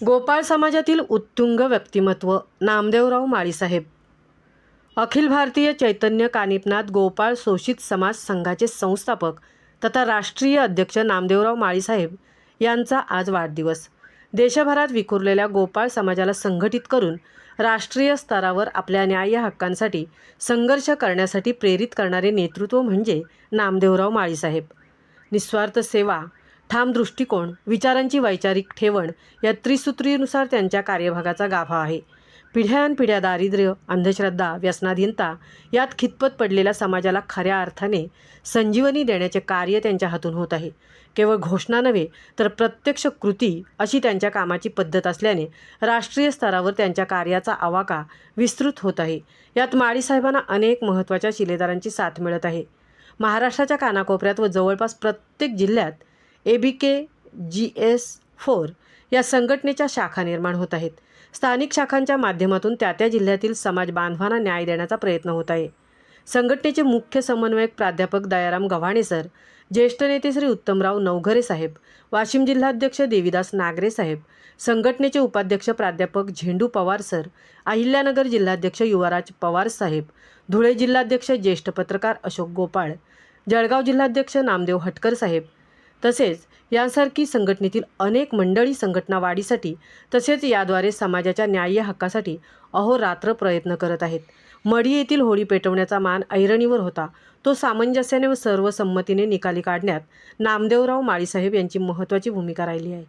गोपाळ समाजातील उत्तुंग व्यक्तिमत्व नामदेवराव माळीसाहेब. अखिल भारतीय चैतन्य कानिपनाथ गोपाळ शोषित समाज संघाचे संस्थापक तथा राष्ट्रीय अध्यक्ष नामदेवराव माळीसाहेब यांचा आज वाढदिवस. देशभरात विखुरलेल्या गोपाळ समाजाला संघटित करून राष्ट्रीय स्तरावर आपल्या न्याय्य हक्कांसाठी संघर्ष करण्यासाठी प्रेरित करणारे नेतृत्व म्हणजे नामदेवराव माळीसाहेब. निस्वार्थ सेवा, ठाम दृष्टिकोन, विचारांची वैचारिक ठेवण या त्रिसूत्रीनुसार त्यांच्या कार्यभागाचा गाभा आहे. पिढ्यानपिढ्या दारिद्र्य, अंधश्रद्धा, व्यसनाधीनता यात खितपत पडलेल्या समाजाला खऱ्या अर्थाने संजीवनी देण्याचे कार्य त्यांच्या हातून होत आहे. केवळ घोषणा नव्हे तर प्रत्यक्ष कृती अशी त्यांच्या कामाची पद्धत असल्याने राष्ट्रीय स्तरावर त्यांच्या कार्याचा आवाका विस्तृत होत आहे. यात माळीसाहेबांना अनेक महत्त्वाच्या शिलेदारांची साथ मिळत आहे. महाराष्ट्राच्या कानाकोपऱ्यात व जवळपास प्रत्येक जिल्ह्यात ABKGS4 या संघटनेच्या शाखा निर्माण होत आहेत. स्थानिक शाखांच्या माध्यमातून त्या जिल्ह्यातील समाज बांधवांना न्याय देण्याचा प्रयत्न होत आहे. संघटनेचे मुख्य समन्वयक प्राध्यापक दयाराम गव्हाणे सर, ज्येष्ठ नेते श्री उत्तमराव नवघरे साहेब, वाशिम जिल्हाध्यक्ष देवीदास नागरे साहेब, संघटनेचे उपाध्यक्ष प्राध्यापक झेंडू पवार सर, अहिल्यानगर जिल्हाध्यक्ष युवराज पवार साहेब, धुळे जिल्हाध्यक्ष ज्येष्ठ पत्रकार अशोक गोपाळ, जळगाव जिल्हाध्यक्ष नामदेव हटकर साहेब तसेच यांसारखी संघटनेतील अनेक मंडळी संघटना वाढीसाठी तसेच याद्वारे समाजाच्या न्याय्य हक्कासाठी अहोरात्र प्रयत्न करत आहेत. मढी येथील होळी पेटवण्याचा मान ऐरणीवर होता. तो सामंजस्याने व सर्वसंमतीने निकाली काढण्यात नामदेवराव माळीसाहेब यांची महत्त्वाची भूमिका राहिली आहे.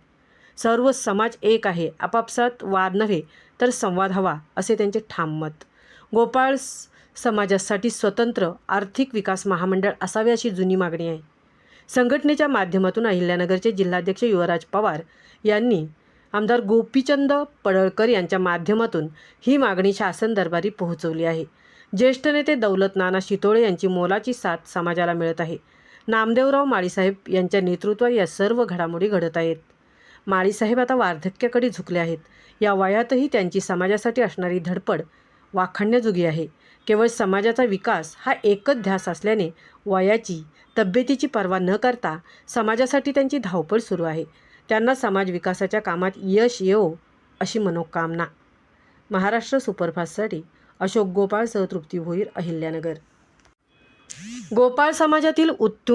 सर्व समाज एक आहे, आपापसात वाद नव्हे तर संवाद हवा असे त्यांचे ठाम मत. गोपाळ समाजासाठी स्वतंत्र आर्थिक विकास महामंडळ असावे अशी जुनी मागणी आहे. संघटनेच्या माध्यमातून अहिल्यानगरचे जिल्हाध्यक्ष युवराज पवार यांनी आमदार गोपीचंद पडळकर यांच्या माध्यमातून ही मागणी शासन दरबारी पोहोचवली आहे. ज्येष्ठ नेते दौलत नाना शितोळे यांची मोलाची साथ समाजाला मिळत आहे. नामदेवराव माळीसाहेब यांच्या नेतृत्वात या सर्व घडामोडी घडत आहेत. माळीसाहेब आता वार्धक्याकडे झुकले आहेत. या वयातही त्यांची समाजासाठी असणारी धडपड वाखाणण्याजोगी आहे. केवळ समाजाचा विकास हा एकच ध्यास असल्याने वयाची, तब्येतीची पर्वा न करता समाजासाठी त्यांची धावपळ सुरू आहे. त्यांना समाज विकासाच्या कामात यश येवो अशी मनोकामना. महाराष्ट्र सुपरफास्टसाठी अशोक गोपाळ सह तृप्ती भोईर, अहिल्यानगर. गोपाळ समाजातील उत्तुंग